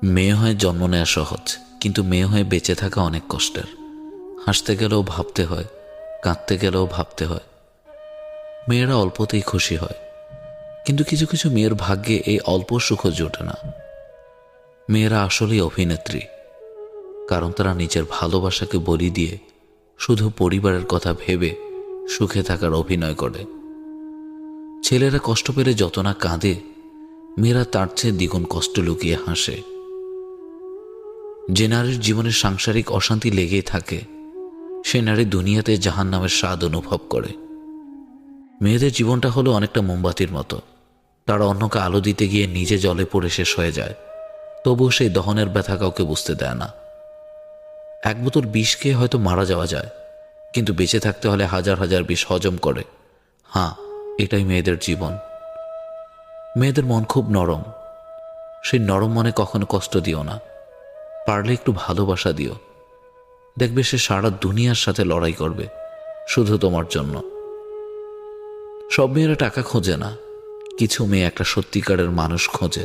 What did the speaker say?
মেয়ে হয়ে জন্ম নেওয়া সহজ, কিন্তু মেয়ে হয়ে বেঁচে থাকা অনেক কষ্টের। হাসতে গেলেও ভাবতে হয়, কাঁদতে গেলেও ভাবতে হয়। মেয়েরা অল্পতেই খুশি হয়, কিন্তু কিছু কিছু মেয়ের ভাগ্যে এই অল্প সুখও জোটে না। মেয়েরা আসলেই অভিনেত্রী, কারণ তারা নিজের ভালোবাসাকে বলি দিয়ে শুধু পরিবারের কথা ভেবে সুখে থাকার অভিনয় করে। ছেলেরা কষ্ট পেলে যত না কাঁদে, মেয়েরা তার চেয়ে দ্বিগুণ কষ্ট লুকিয়ে হাসে। যে নারীর জীবনে সাংসারিক অশান্তি লেগেই থাকে, সে নারী দুনিয়াতে জাহান্নামের স্বাদ অনুভব করে। মেয়েদের জীবনটা হলো অনেকটা মোমবাতির মতো। তারা অন্যকে আলো দিতে গিয়ে নিজে জলে পড়ে শেষ হয়ে যায়, তবুও সেই দহনের ব্যথা কাউকে বুঝতে দেয় না। এক বোতল বিষ খেয়ে হয়তো মারা যাওয়া যায়, কিন্তু বেঁচে থাকতে হলে হাজার হাজার বিষ হজম করে। হ্যাঁ, এটাই মেয়েদের জীবন। মেয়েদের মন খুব নরম। সেই নরম মনে কখনো কষ্ট দিও না, পারলে একটু ভালোবাসা দিও। দেখবে সে সারা দুনিয়ার সাথে লড়াই করবে শুধু তোমার জন্য। সব মেয়েরা টাকা খোঁজে না, কিছু মেয়ে একটা সত্যিকারের মানুষ খোঁজে।